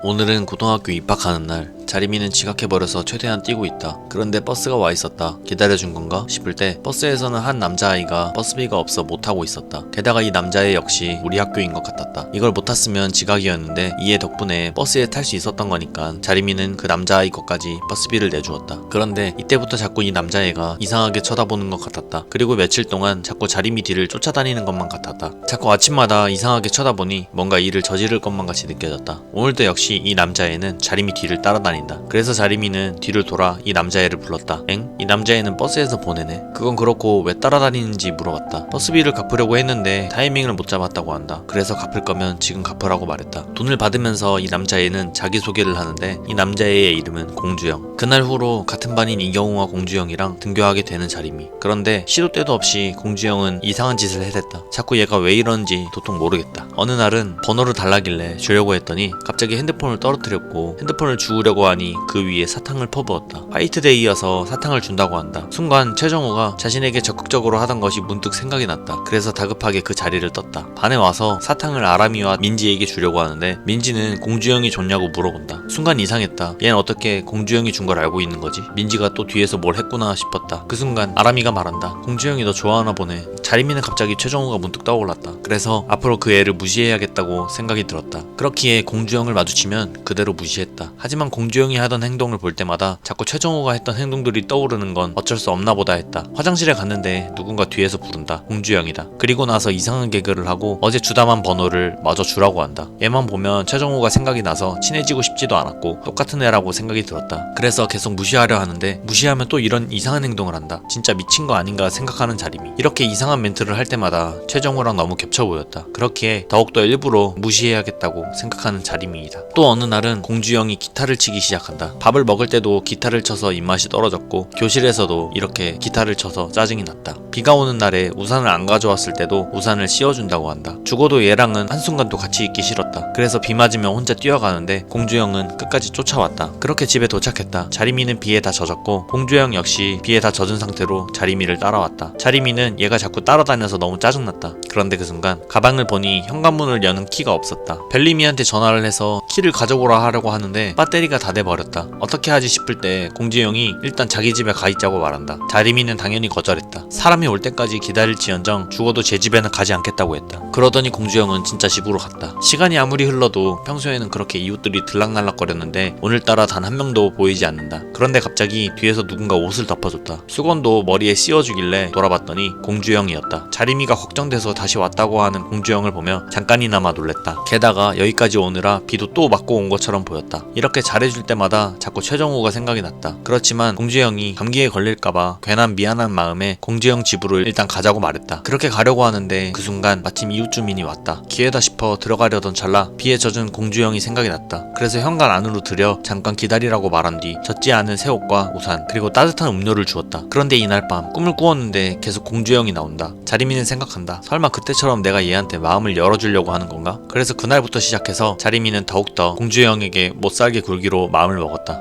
오늘은 고등학교 입학하는 날. 자리미는 지각해버려서 최대한 뛰고 있다. 그런데 버스가 와 있었다. 기다려준 건가 싶을 때 버스에서는 한 남자아이가 버스비가 없어 못 타고 있었다. 게다가 이 남자애 역시 우리 학교인 것 같았다. 이걸 못 탔으면 지각이었는데 이애 덕분에 버스에 탈 수 있었던 거니까 자리미는 그 남자아이 것까지 버스비를 내주었다. 그런데 이때부터 자꾸 이 남자애가 이상하게 쳐다보는 것 같았다. 그리고 며칠 동안 자꾸 자리미 뒤를 쫓아다니는 것만 같았다. 자꾸 아침마다 이상하게 쳐다보니 뭔가 일을 저지를 것만 같이 느껴졌다. 오늘도 역시 이 남자애는 자리미 뒤를 따라다닌다. 그래서 자리미는 뒤를 돌아 이 남자애를 불렀다. 엥? 이 남자애는 버스에서 보내네. 그건 그렇고 왜 따라다니는지 물어봤다. 버스비를 갚으려고 했는데 타이밍을 못 잡았다고 한다. 그래서 갚을 거면 지금 갚으라고 말했다. 돈을 받으면서 이 남자애는 자기소개를 하는데 이 남자애의 이름은 공주영. 그날 후로 같은 반인 이경우와 공주영이랑 등교하게 되는 자리미. 그런데 시도 때도 없이 공주영은 이상한 짓을 해댔다. 자꾸 얘가 왜 이러는지 도통 모르겠다. 어느 날은 번호를 달라길래 주려고 했더니 갑자기 핸드폰을 떨어뜨렸고 핸드폰을 주우려고 하니 그 위에 사탕을 퍼부었다. 화이트데이여서 사탕을 준다고 한다. 순간 최정우가 자신에게 적극적으로 하던 것이 문득 생각이 났다. 그래서 다급하게 그 자리를 떴다. 반에 와서 사탕을 아람이와 민지에게 주려고 하는데 민지는 공주영이 줬냐고 물어본다. 순간 이상했다. 얘는 어떻게 공주영이 준 걸 알고 있는 거지? 민지가 또 뒤에서 뭘 했구나 싶었다. 그 순간 아람이가 말한다. 공주영이 너 좋아하나 보네. 자리미는 갑자기 최정우가 문득 떠올랐다. 그래서 앞으로 그 애를 무시해야겠다고 생각이 들었다. 그렇기에 공주영을 마주치면 그대로 무시했다. 하지만 공주영이 하던 행동을 볼 때마다 자꾸 최정우가 했던 행동들이 떠오르는 건 어쩔 수 없나 보다 했다. 화장실에 갔는데 누군가 뒤에서 부른다. 공주영이다. 그리고 나서 이상한 개그를 하고 어제 주다만 번호를 마저 주라고 한다. 얘만 보면 최정우가 생각이 나서 친해지고 싶지도 않았고 똑같은 애라고 생각이 들었다. 그래서 계속 무시하려 하는데 무시하면 또 이런 이상한 행동을 한다. 진짜 미친 거 아닌가 생각하는 자리미. 이렇게 이상한 멘트를 할 때마다 최정우랑 너무 겹쳐 보였다. 그렇기에 더욱더 일부러 무시해야겠다고 생각하는 자리미이다. 또 어느 날은 공주영이 기타를 치기 시작한다. 밥을 먹을 때도 기타를 쳐서 입맛이 떨어졌고 교실에서도 이렇게 기타를 쳐서 짜증이 났다. 비가 오는 날에 우산을 안 가져왔을 때도 우산을 씌워준다고 한다. 죽어도 얘랑은 한순간도 같이 있기 싫었다. 그래서 비 맞으면 혼자 뛰어가는데 공주영은 끝까지 쫓아왔다. 그렇게 집에 도착했다. 자리미는 비에 다 젖었고 공주영 역시 비에 다 젖은 상태로 자리미를 따라왔다. 자리미는 얘가 자꾸 따라다녀서 너무 짜증났다. 그런데 그 순간 가방을 보니 현관문을 여는 키가 없었다. 별림이한테 전화를 해서 키를 가져오라 하려고 하는데 배터리가 다 돼버렸다. 어떻게 하지 싶을 때 공주영이 일단 자기 집에 가 있자고 말한다. 자리미는 당연히 거절했다. 사람이 올 때까지 기다릴지언정 죽어도 제 집에는 가지 않겠다고 했다. 그러더니 공주영은 진짜 집으로 갔다. 시간이 아무리 흘러도 평소에는 그렇게 이웃들이 들락날락거렸는데 오늘따라 단 한 명도 보이지 않는다. 그런데 갑자기 뒤에서 누군가 옷을 덮어줬다. 수건도 머리에 씌워주길래 돌아봤더니 공주영이었다. 자리미가 걱정돼서 다시 왔다고 하는 공주영을 보며 잠깐이나마 놀랬다. 게다가 여기까지 오느라 비도 또 맞고 온 것처럼 보였다. 이렇게 잘해줄 때마다 자꾸 최정우가 생각이 났다. 그렇지만 공주영이 감기에 걸릴까봐 괜한 미안한 마음에 공주영 집으로 일단 가자고 말했다. 그렇게 가려고 하는데 그 순간 마침 이웃 주민이 왔다. 기회다 싶어 들어가려던 찰나 비에 젖은 공주영이 생각이 났다. 그래서 현관 안으로 들여 잠깐 기다리라고 말한 뒤 젖지 않은 새 옷과 우산 그리고 따뜻한 음료를 주었다. 그런데 이날 밤 꿈을 꾸었는데 계속 공주영이 나온다. 자리미는 생각한다. 설마 그때처럼 내가 얘한테 마음을 열어주려고 하는 건가? 그래서 그날부터 시작해서 자리미는 더욱더 공주영에게 못살게 굴기로 마음을 먹었다.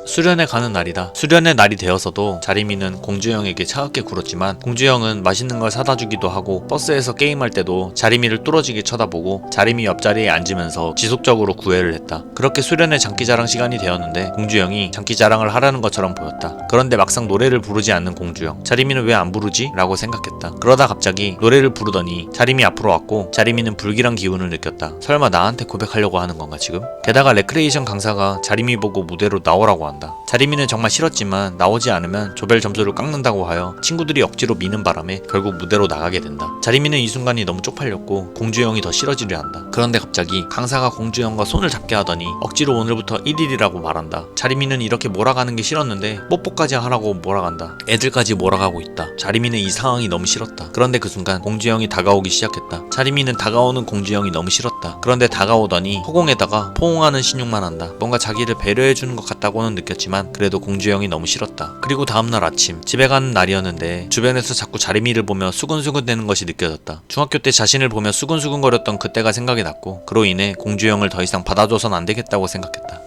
수련회 가는 날이다. 수련회 날이 되어서도 자리미는 공주영에게 차갑게 굴었지만 공주영은 맛있는 걸 사다 주기도 하고 버스에서 게임할 때도 자리미를 뚫어지게 쳐다보고 자리미 옆자리에 앉으면서 지속적으로 구애를 했다. 그렇게 수련회 장기자랑 시간이 되었는데 공주영이 장기자랑을 하라는 것처럼 보였다. 그런데 막상 노래를 부르지 않는 공주영. 자리미는 왜 안 부르지? 라고 생각했다. 그러다 갑자기 노래를 부르더니 자리미 앞으로 왔고 자리미는 불길한 기운을 느꼈다. 설마 나한테 고백하려고 하는 건가 지금? 게다가 레크레이션 강사가 자리미 보고 무대로 나오라고 한다. 자리미는 정말 싫었지만 나오지 않으면 조별 점수를 깎는다고 하여 친구들이 억지로 미는 바람에 결국 무대로 나가게 된다. 자리미는 이 순간이 너무 쪽팔렸고 공주영이 더 싫어지려 한다. 그런데 갑자기 강사가 공주영과 손을 잡게 하더니 억지로 오늘부터 1일이라고 말한다. 자리미는 이렇게 몰아가는 게 싫었는데 뽀뽀까지 하라고 몰아간다. 애들까지 몰아가고 있다. 자리미는 이 상황이 너무 싫었다. 그런데 그 순간 공주영이 다가오기 시작했다. 자리미는 다가오는 공주영이 너무 싫었다. 그런데 다가오더니 허공에다가 포옹하는 신용만 한다. 뭔가 자기를 배려해주는 것 같다고는 느꼈지만 그래도 공주영이 너무 싫었다. 그리고 다음날 아침 집에 가는 날이었는데 주변에서 자꾸 자리미를 보며 수근수근 대는 것이 느껴졌다. 중학교 때 자신을 보며 수근수근거렸던 그때가 생각이 났고 그로 인해 공주영을 더 이상 받아줘선 안 되겠다고 생각했다.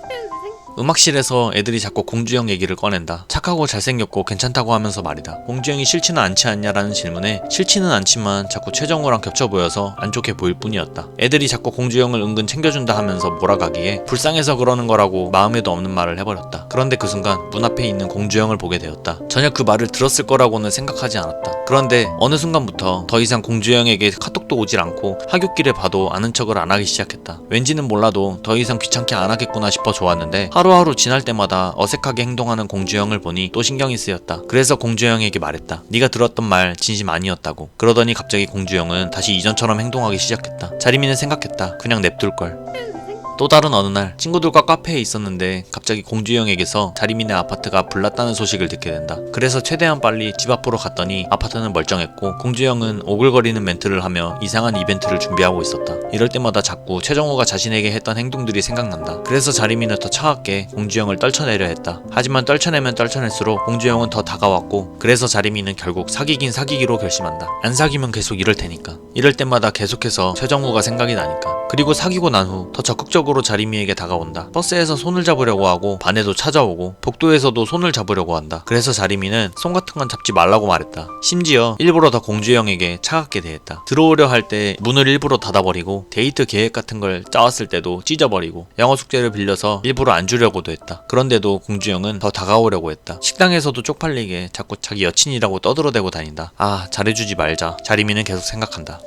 음악실에서 애들이 자꾸 공주형 얘기를 꺼낸다. 착하고 잘생겼고 괜찮다고 하면서 말이다. 공주형이 싫지는 않지 않냐라는 질문에 싫지는 않지만 자꾸 최정우랑 겹쳐 보여서 안 좋게 보일 뿐이었다. 애들이 자꾸 공주형을 은근 챙겨준다 하면서 몰아가기에 불쌍해서 그러는 거라고 마음에도 없는 말을 해버렸다. 그런데 그 순간 문 앞에 있는 공주형을 보게 되었다. 전혀 그 말을 들었을 거라고는 생각하지 않았다. 그런데 어느 순간부터 더 이상 공주형에게 카톡도 오질 않고 하굣길에 봐도 아는 척을 안 하기 시작했다. 왠지는 몰라도 더 이상 귀찮게 안 하겠구나 싶어 좋았는데 하루하루 지날 때마다 어색하게 행동하는 공주형을 보니 또 신경이 쓰였다. 그래서 공주형에게 말했다. 네가 들었던 말 진심 아니었다고. 그러더니 갑자기 공주형은 다시 이전처럼 행동하기 시작했다. 자리미는 생각했다. 그냥 냅둘걸. 또 다른 어느 날 친구들과 카페에 있었는데 갑자기 공주형에게서 자리민의 아파트가 불났다는 소식을 듣게 된다. 그래서 최대한 빨리 집 앞으로 갔더니 아파트는 멀쩡했고 공주형은 오글거리는 멘트를 하며 이상한 이벤트를 준비하고 있었다. 이럴 때마다 자꾸 최정우가 자신에게 했던 행동들이 생각난다. 그래서 자리민은 더 차갑게 공주형을 떨쳐내려 했다. 하지만 떨쳐내면 떨쳐낼수록 공주형은 더 다가왔고 그래서 자리민은 결국 사귀긴 사귀기로 결심한다. 안 사귀면 계속 이럴 테니까. 이럴 때마다 계속해서 최정우가 생각이 나니까. 그리고 사귀고 난 후 더 적극적으로 자리미에게 다가온다. 버스에서 손을 잡으려고 하고 반에도 찾아오고 복도에서도 손을 잡으려고 한다. 그래서 자리미는 손 같은 건 잡지 말라고 말했다. 심지어 일부러 더 공주형에게 차갑게 대했다. 들어오려 할 때 문을 일부러 닫아버리고 데이트 계획 같은 걸 짜왔을 때도 찢어버리고 영어 숙제를 빌려서 일부러 안 주려고도 했다. 그런데도 공주형은 더 다가오려고 했다. 식당에서도 쪽팔리게 자꾸 자기 여친이라고 떠들어대고 다닌다. 아, 잘해주지 말자. 자리미는 계속 생각한다.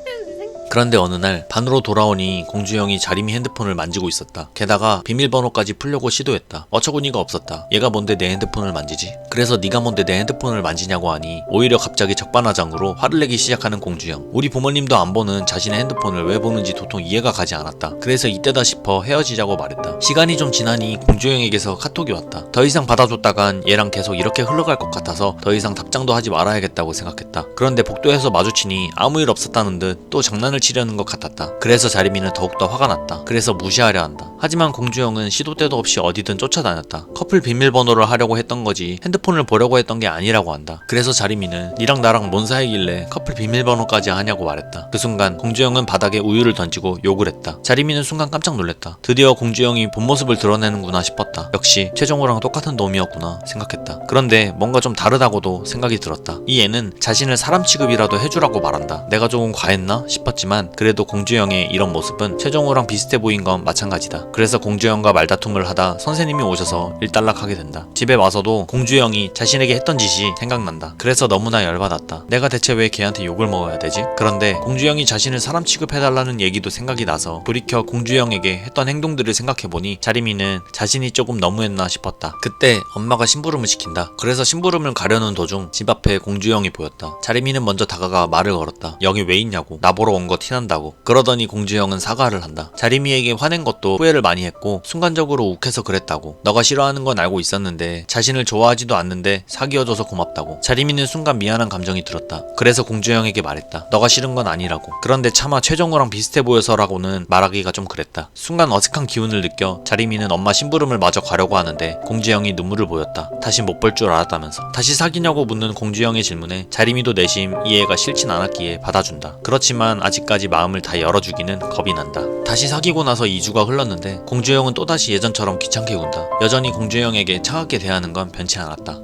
그런데 어느 날 반으로 돌아오니 공주형이 자리미 핸드폰을 만지고 있었다. 게다가 비밀번호까지 풀려고 시도했다. 어처구니가 없었다. 얘가 뭔데 내 핸드폰을 만지지? 그래서 네가 뭔데 내 핸드폰을 만지냐고 하니 오히려 갑자기 적반하장으로 화를 내기 시작하는 공주형. 우리 부모님도 안 보는 자신의 핸드폰을 왜 보는지 도통 이해가 가지 않았다. 그래서 이때다 싶어 헤어지자고 말했다. 시간이 좀 지나니 공주형에게서 카톡이 왔다. 더 이상 받아줬다간 얘랑 계속 이렇게 흘러갈 것 같아서 더 이상 답장도 하지 말아야겠다고 생각했다. 그런데 복도에서 마주치니 아무 일 없었다는 듯 또 장난을 치려는 것 같았다. 그래서 자리미는 더욱더 화가 났다. 그래서 무시하려 한다. 하지만 공주형은 시도 때도 없이 어디든 쫓아다녔다. 커플 비밀번호를 하려고 했던 거지 핸드폰을 보려고 했던 게 아니라고 한다. 그래서 자리미는 니랑 나랑 뭔 사이길래 커플 비밀번호까지 하냐고 말했다. 그 순간 공주형은 바닥에 우유를 던지고 욕을 했다. 자리미는 순간 깜짝 놀랐다. 드디어 공주형이 본 모습을 드러내는구나 싶었다. 역시 최정우랑 똑같은 놈이었구나 생각했다. 그런데 뭔가 좀 다르다고도 생각이 들었다. 이 애는 자신을 사람 취급이라도 해주라고 말한다. 내가 조금 과했나 싶었지만 그래도 공주형의 이런 모습은 최정우랑 비슷해 보인 건 마찬가지다. 그래서 공주형과 말다툼을 하다 선생님이 오셔서 일단락하게 된다. 집에 와서도 공주형이 자신에게 했던 짓이 생각난다. 그래서 너무나 열받았다. 내가 대체 왜 걔한테 욕을 먹어야 되지? 그런데 공주형이 자신을 사람 취급해달라는 얘기도 생각이 나서 돌이켜 공주형에게 했던 행동들을 생각해보니 자리미는 자신이 조금 너무했나 싶었다. 그때 엄마가 심부름을 시킨다. 그래서 심부름을 가려는 도중 집 앞에 공주형이 보였다. 자리미는 먼저 다가가 말을 걸었다. 여기 왜 있냐고. 나보러 온 거 티난다고. 그러더니 공주형은 사과를 한다. 자리미에게 화낸 것도 후회를 많이 했고 순간적으로 욱해서 그랬다고. 너가 싫어하는 건 알고 있었는데 자신을 좋아하지도 않는데 사귀어줘서 고맙다고. 자리미는 순간 미안한 감정이 들었다. 그래서 공주형에게 말했다. 너가 싫은 건 아니라고. 그런데 차마 최정우랑 비슷해 보여서라고는 말하기가 좀 그랬다. 순간 어색한 기운을 느껴 자리미는 엄마 심부름을 마저 가려고 하는데 공주형이 눈물을 보였다. 다시 못 볼 줄 알았다면서. 다시 사귀냐고 묻는 공주형의 질문에 자리미도 내심 이 애가 싫진 않았기에 받아준다. 그렇지만 아직까지 마음을 다 열어주기는 겁이 난다. 다시 사귀고 나서 2주가 흘렀는데 공주형은 또다시 예전처럼 귀찮게 군다. 여전히 공주형에게 차갑게 대하는 건 변치 않았다.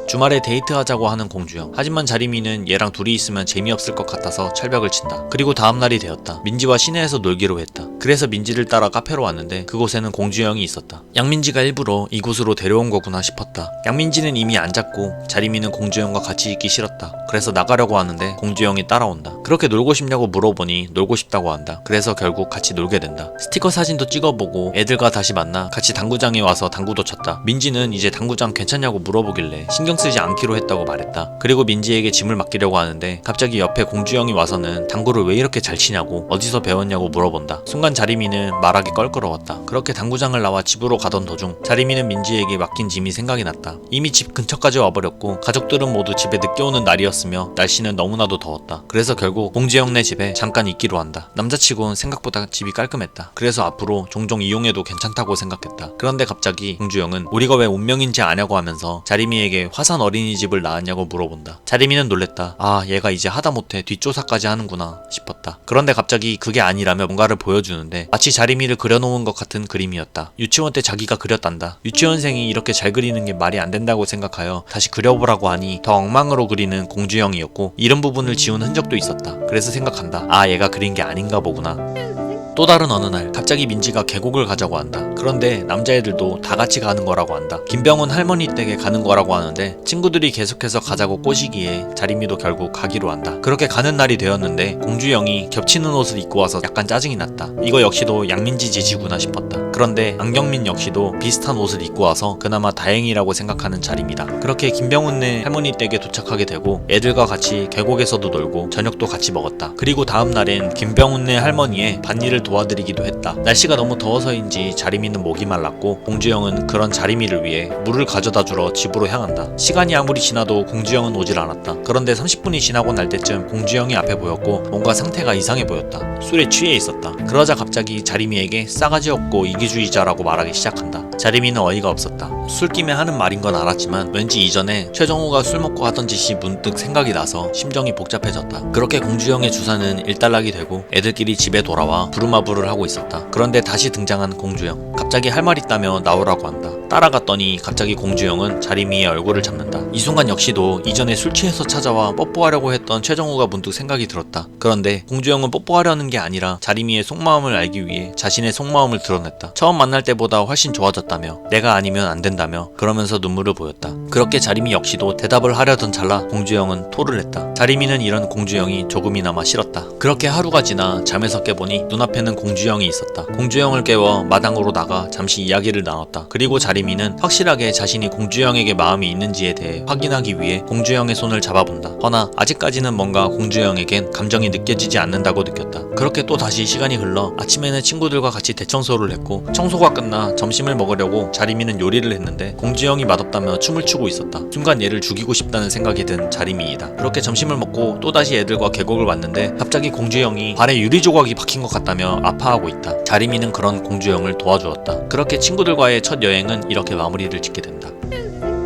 주말에 데이트하자고 하는 공주형. 하지만 자리미는 얘랑 둘이 있으면 재미없을 것 같아서 철벽을 친다. 그리고 다음날이 되었다. 민지와 시내에서 놀기로 했다. 그래서 민지를 따라 카페로 왔는데 그곳에는 공주형이 있었다. 양민지가 일부러 이곳으로 데려온 거구나 싶었다. 양민지는 이미 앉았고 자리미는 공주형과 같이 있기 싫었다. 그래서 나가려고 하는데 공주형이 따라온다. 그렇게 놀고 싶냐고 물어보니 놀고 싶다고 한다. 그래서 결국 같이 놀게 된다. 스티커 사진도 찍어보고 애들과 다시 만나 같이 당구장에 와서 당구도 쳤다. 민지는 이제 당구장 괜찮냐고 물어보길래 신경 쓰지 않기로 했다고 말했다. 그리고 민지에게 짐을 맡기려고 하는데 갑자기 옆에 공주형이 와서는 당구를 왜 이렇게 잘 치냐고 어디서 배웠냐고 물어본다. 순간 자리미는 말하기 껄끄러웠다. 그렇게 당구장을 나와 집으로 가던 도중 자리미는 민지에게 맡긴 짐이 생각이 났다. 이미 집 근처까지 와버렸고 가족들은 모두 집에 늦게 오는 날이었으며 날씨는 너무나도 더웠다. 그래서 결국 공주형네 집에 잠깐 있기로 한다. 남자치곤 생각보다 집이 깔끔했다. 그래서 앞으로 종종 이용해도 괜찮다고 생각했다. 그런데 갑자기 공주형은 우리가 왜 운명인지 아냐고 하면서 자리미에게 화산 어린이집을 나왔냐고 물어본다. 자리미는 놀랬다. 아, 얘가 이제 하다못해 뒷조사까지 하는구나 싶었다. 그런데 갑자기 그게 아니라며 뭔가를 보여주는데 보여주는데 마치 자리미를 그려놓은 것 같은 그림이었다. 유치원 때 자기가 그렸단다. 유치원생이 이렇게 잘 그리는 게 말이 안 된다고 생각하여 다시 그려보라고 하니 더 엉망으로 그리는 공주형이었고 이런 부분을 지운 흔적도 있었다. 그래서 생각한다. 아, 얘가 그린 게 아닌가 보구나. 또 다른 어느 날 갑자기 민지가 계곡을 가자고 한다. 그런데 남자애들도 다 같이 가는 거라고 한다. 김병훈 할머니 댁에 가는 거라고 하는데 친구들이 계속해서 가자고 꼬시기에 자리미도 결국 가기로 한다. 그렇게 가는 날이 되었는데 공주형이 겹치는 옷을 입고 와서 약간 짜증이 났다. 이거 역시도 양민지 지지구나 싶었다. 그런데 안경민 역시도 비슷한 옷을 입고 와서 그나마 다행이라고 생각하는 자리입니다. 그렇게 김병훈네 할머니 댁에 도착하게 되고 애들과 같이 계곡에서도 놀고 저녁도 같이 먹었다. 그리고 다음 날엔 김병훈네 할머니의 밭일을 도와드리기도 했다. 날씨가 너무 더워서인지 자리미는 목이 말랐고 공주형은 그런 자리미를 위해 물을 가져다 주러 집으로 향한다. 시간이 아무리 지나도 공주형은 오질 않았다. 그런데 30분이 지나고 날 때쯤 공주형이 앞에 보였고 뭔가 상태가 이상해 보였다. 술에 취해 있었다. 그러자 갑자기 자리미에게 싸가지 없고 이기주의자라고 말하기 시작한다. 자리미는 어이가 없었다. 술김에 하는 말인 건 알았지만 왠지 이전에 최정우가 술 먹고 하던 짓이 문득 생각이 나서 심정이 복잡해졌다. 그렇게 공주형의 주사는 일단락이 되고 애들끼리 집에 돌아와 부르마부를 하고 있었다. 그런데 다시 등장한 공주형. 갑자기 할 말 있다며 나오라고 한다. 따라갔더니 갑자기 공주형은 자리미의 얼굴을 잡는다. 이 순간 역시도 이전에 술 취해서 찾아와 뽀뽀하려고 했던 최정우가 문득 생각이 들었다. 그런데 공주형은 뽀뽀하려는 게 아니라 자리미의 속마음을 알기 위해 자신의 속마음을 드러냈다. 처음 만날 때보다 훨씬 좋아졌다며 내가 아니면 안 된다며 그러면서 눈물을 보였다. 그렇게 자리미 역시도 대답을 하려던 찰나 공주형은 토를 했다. 자리미는 이런 공주형이 조금이나마 싫었다. 그렇게 하루가 지나 잠에서 깨보니 눈앞에는 공주형이 있었다. 공주형을 깨워 마당으로 나가 잠시 이야기를 나눴다. 그리고 자리미는 확실하게 자신이 공주형에게 마음이 있는지에 대해 확인하기 위해 공주형의 손을 잡아본다. 허나 아직까지는 뭔가 공주형에겐 감정이 느껴지지 않는다고 느꼈다. 그렇게 또 다시 시간이 흘러 아침에는 친구들과 같이 대청소를 했고 청소가 끝나 점심을 먹으려고 자리미는 요리를 했는데 공주형이 맛없다며 춤을 추고 있었다. 순간 얘를 죽이고 싶다는 생각이 든 자리미이다. 그렇게 점심을 먹고 또다시 애들과 계곡을 왔는데 갑자기 공주형이 발에 유리 조각이 박힌 것 같다며 아파하고 있다. 자리미는 그런 공주형을 도와주었다. 그렇게 친구들과의 첫 여행은 이렇게 마무리를 짓게 된다.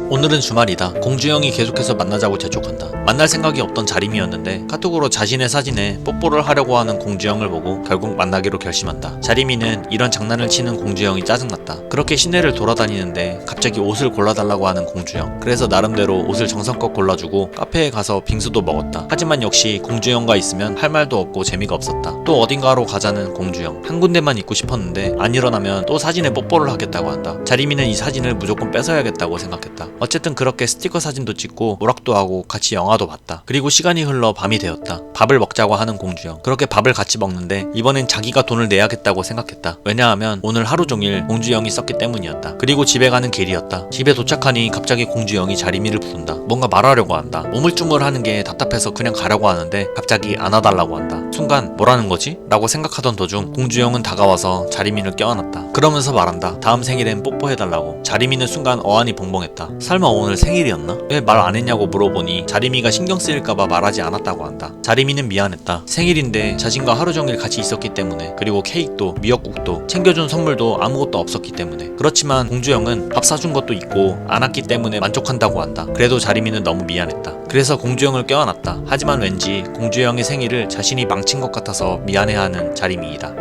오늘은 주말이다. 공주형이 계속해서 만나자고 재촉한다. 만날 생각이 없던 자리미였는데 카톡으로 자신의 사진에 뽀뽀를 하려고 하는 공주형을 보고 결국 만나기로 결심한다. 자리미는 이런 장난을 치는 공주형이 짜증났다. 그렇게 시내를 돌아다니는데 갑자기 옷을 골라달라고 하는 공주형. 그래서 나름대로 옷을 정성껏 골라주고 카페에 가서 빙수도 먹었다. 하지만 역시 공주형과 있으면 할 말도 없고 재미가 없었다. 또 어딘가로 가자는 공주형. 한 군데만 있고 싶었는데 안 일어나면 또 사진에 뽀뽀를 하겠다고 한다. 자리미는 이 사진을 무조건 뺏어야겠다고 생각했다. 어쨌든 그렇게 스티커 사진도 찍고 오락도 하고 같이 영화도 봤다. 그리고 시간이 흘러 밤이 되었다. 밥을 먹자고 하는 공주형. 그렇게 밥을 같이 먹는데 이번엔 자기가 돈을 내야겠다고 생각했다. 왜냐하면 오늘 하루 종일 공주형이 썼기 때문이었다. 그리고 집에 가는 길이었다. 집에 도착하니 갑자기 공주형이 자리미를 부른다. 뭔가 말하려고 한다. 우물쭈물하는 게 답답해서 그냥 가려고 하는데 갑자기 안아달라고 한다. 순간 뭐라는 거지? 라고 생각하던 도중 공주형은 다가와서 자리미를 껴안았다. 그러면서 말한다. 다음 생일엔 뽀뽀해달라고. 자리미는 순간 어안이 벙벙했다. 설마 오늘 생일이었나? 왜 말 안 했냐고 물어보니 자리미가 신경 쓰일까봐 말하지 않았다고 한다. 자리미는 미안했다. 생일인데 자신과 하루 종일 같이 있었기 때문에, 그리고 케이크도 미역국도 챙겨준 선물도 아무것도 없었기 때문에. 그렇지만 공주형은 밥 사준 것도 있고 안 왔기 때문에 만족한다고 한다. 그래도 자리미는 너무 미안했다. 그래서 공주형을 껴안았다. 하지만 왠지 공주형의 생일을 자신이 망친 것 같아서 미안해하는 자리미이다.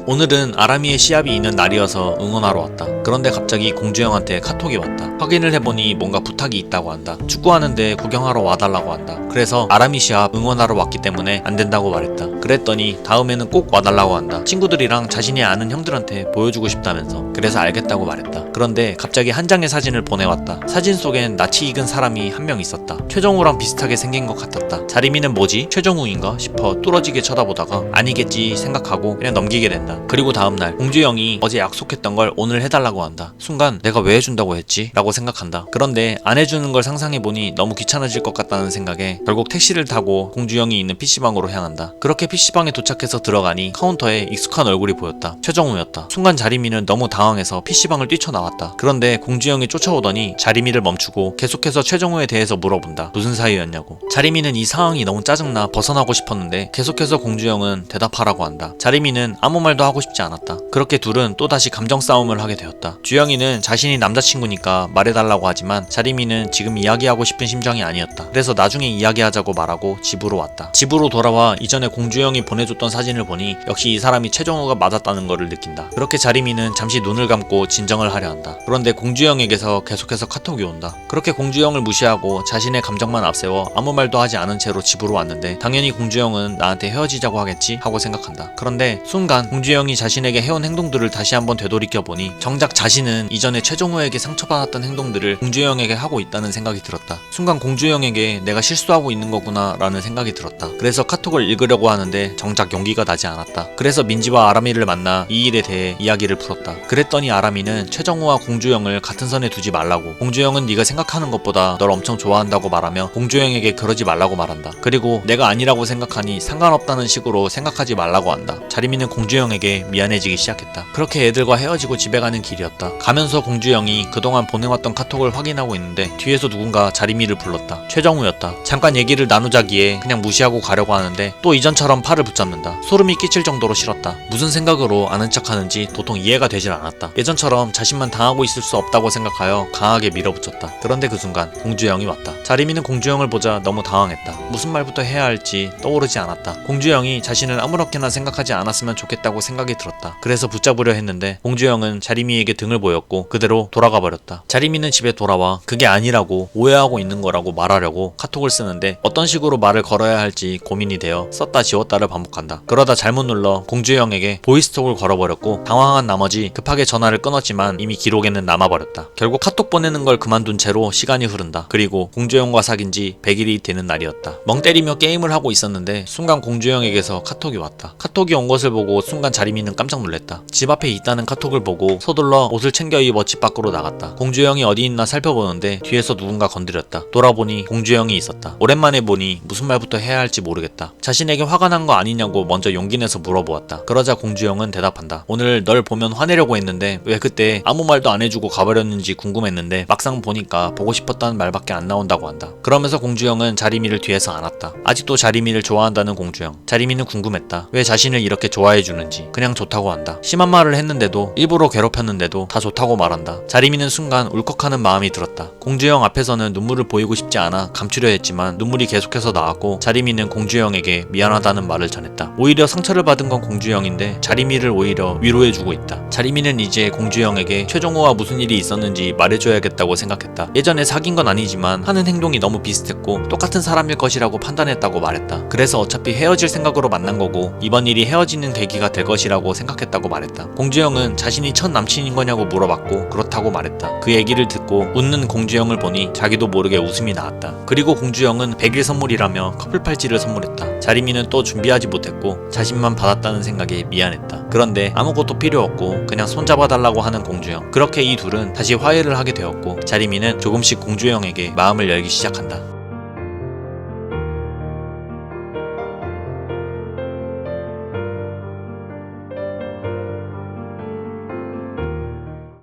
오늘은 아람이의 시합이 있는 날이어서 응원하러 왔다. 그런데 갑자기 공주형한테 카톡이 왔다. 확인을 해보니 뭔가 부탁이 있다고 한다. 축구하는데 구경하러 와달라고 한다. 그래서 아람이 시합 응원하러 왔기 때문에 안 된다고 말했다. 그랬더니 다음에는 꼭 와달라고 한다. 친구들이랑 자신이 아는 형들한테 보여주고 싶다면서. 그래서 알겠다고 말했다. 그런데 갑자기 한 장의 사진을 보내왔다. 사진 속엔 낯이 익은 사람이 한 명 있었다. 최정우랑 비슷하게 생긴 것 같았다. 자리미는 뭐지? 최정우인가 싶어 뚫어지게 쳐다보다가 아니겠지 생각하고 그냥 넘기게 된다. 그리고 다음날 공주형이 어제 약속했던 걸 오늘 해달라고 한다. 순간 내가 왜 해준다고 했지? 라고 생각한다. 그런데 안 해주는 걸 상상해보니 너무 귀찮아질 것 같다는 생각에 결국 택시를 타고 공주형이 있는 PC방으로 향한다. 그렇게 PC방에 도착해서 들어가니 카운터에 익숙한 얼굴이 보였다. 최정우였다. 순간 자리미는 너무 당황해서 PC방을 뛰쳐나왔다. 그런데 공주형이 쫓아오더니 자리미를 멈추고 계속해서 최정우에 대해서 물어본다. 무슨 사이였냐고. 자리미는 이 상황이 너무 짜증나 벗어나고 싶었는데 계속해서 공주형은 대답하라고 한다. 자리미는 아무 말도 하고 싶지 않았다. 그렇게 둘은 또다시 감정 싸움을 하게 되었다. 주영이는 자신이 남자친구니까 말해달라고 하지만 자리미는 지금 이야기하고 싶은 심정이 아니었다. 그래서 나중에 이야기하자고 말하고 집으로 왔다. 집으로 돌아와 이전에 공주영이 보내줬던 사진을 보니 역시 이 사람이 최정우가 맞았다는 것을 느낀다. 그렇게 자리미는 잠시 눈을 감고 진정을 하려 한다. 그런데 공주영에게서 계속해서 카톡이 온다. 그렇게 공주영을 무시하고 자신의 감정만 앞세워 아무 말도 하지 않은 채로 집으로 왔는데 당연히 공주영은 나한테 헤어지자고 하겠지 하고 생각한다. 그런데 순간 공주영이 자신에게 해온 행동들을 다시 한번 되돌이켜보니 정작 자신은 이전에 최정우에게 상처받았던 행동들을 공주영에게 하고 있다는 생각이 들었다. 순간 공주영에게 내가 실수하고 있는 거구나 라는 생각이 들었다. 그래서 카톡을 읽으려고 하는데 정작 용기가 나지 않았다. 그래서 민지와 아람이를 만나 이 일에 대해 이야기를 풀었다. 그랬더니 아람이는 최정우와 공주영을 같은 선에 두지 말라고, 공주영은 네가 생각하는 것보다 널 엄청 좋아한다고 말하며 공주영에게 그러지 말라고 말한다. 그리고 내가 아니라고 생각하니 상관없다는 식으로 생각하지 말라고 한다. 자리미는 공주영에게 미안해지기 시작했다. 그렇게 애들과 헤어지고 집에 가는 길이었다. 가면서 공주영이 그동안 보내왔던 카톡을 확인하고 있는데 뒤에서 누군가 자리미를 불렀다. 최정우였다. 잠깐 얘기를 나누자기에 그냥 무시하고 가려고 하는데 또 이전처럼 팔을 붙잡는다. 소름이 끼칠 정도로 싫었다. 무슨 생각으로 아는 척하는지 도통 이해가 되질 않았다. 예전처럼 자신만 당하고 있을 수 없다고 생각하여 강하게 밀어붙였다. 그런데 그 순간 공주영이 왔다. 자리미는 공주영을 보자 너무 당황했다. 무슨 말부터 해야 할지 떠오르지 않았다. 공주영이 자신을 아무렇게나 생각하지 않았으면 좋겠다고 생각이 들었다. 그래서 붙잡으려 했는데 공주영은 자리미에게 등을 보였고 그대로 돌아가 버렸다. 자리미는 집에 돌아와 그게 아니라고 오해하고 있는 거라고 말하려고 카톡을 쓰는데 어떤 식으로 말을 걸어야 할지 고민이 되어 썼다 지웠다를 반복한다. 그러다 잘못 눌러 공주영에게 보이스톡을 걸어버렸고 당황한 나머지 급하게 전화를 끊었지만 이미 기록에는 남아버렸다. 결국 카톡 보내는 걸 그만둔 채로 시간이 흐른다. 그리고 공주영과 사귄 지 100일이 되는 날이었다. 멍 때리며 게임을 하고 있었는데 순간 공주영에게서 카톡이 왔다. 카톡이 온 것을 보고 순간 자리미는 깜짝 놀랐다. 집 앞에 있다는 카톡을 보고 서둘러 옷을 챙겨 입어 집 밖으로 나갔다. 공주영이 어디 있나 살펴보는데 뒤에서 누군가 건드렸다. 돌아보니 공주영이 있었다. 오랜만에 보니 무슨 말부터 해야 할지 모르겠다. 자신에게 화가 난 거 아니냐고 먼저 용기 내서 물어보았다. 그러자 공주영은 대답한다. 오늘 널 보면 화내려고 했는데 왜 그때 아무 말도 안 해주고 가버렸는지 궁금했는데 막상 보니까 보고 싶었다는 말밖에 안 나온다고 한다. 그러면서 공주영은 자리미를 뒤에서 안았다. 아직도 자리미를 좋아한다는 공주영. 자리미는 궁금했다. 왜 자신을 이렇게 좋아해주는지. 그냥 좋다고 한다. 심한 말을 했는데도 일부러 괴롭혔는데도 다 좋다고 말한다. 자리미는 순간 울컥하는 마음이 들었다. 공주영 앞에서는 눈물을 보이고 싶지 않아 감추려 했지만 눈물이 계속해서 나왔고 자리미는 공주영에게 미안하다는 말을 전했다. 오히려 상처를 받은 건 공주영인데 자리미를 오히려 위로해주고 있다. 자리미는 이제 공주영에게 최종호와 무슨 일이 있었는지 말해줘야겠다고 생각했다. 예전에 사귄 건 아니지만 하는 행동이 너무 비슷했고 똑같은 사람일 것이라고 판단했다고 말했다. 그래서 어차피 헤어질 생각으로 만난 거고 이번 일이 헤어지는 계기가 될 것이라고 생각했다고 말했다. 공주영은 자신이 첫 남친인 거냐고 물어봤고 그렇다고 말했다. 그 얘기를 듣고 웃는 공주영을 보니 자기도 모르게 웃음이 나왔다. 그리고 공주영은 100일 선물이라며 커플 팔찌를 선물했다. 자리미는 또 준비하지 못했고 자신만 받았다는 생각에 미안했다. 그런데 아무것도 필요 없고 그냥 손잡아달라고 하는 공주영. 그렇게 이 둘은 다시 화해를 하게 되었고 자리미는 조금씩 공주영에게 마음을 열기 시작한다.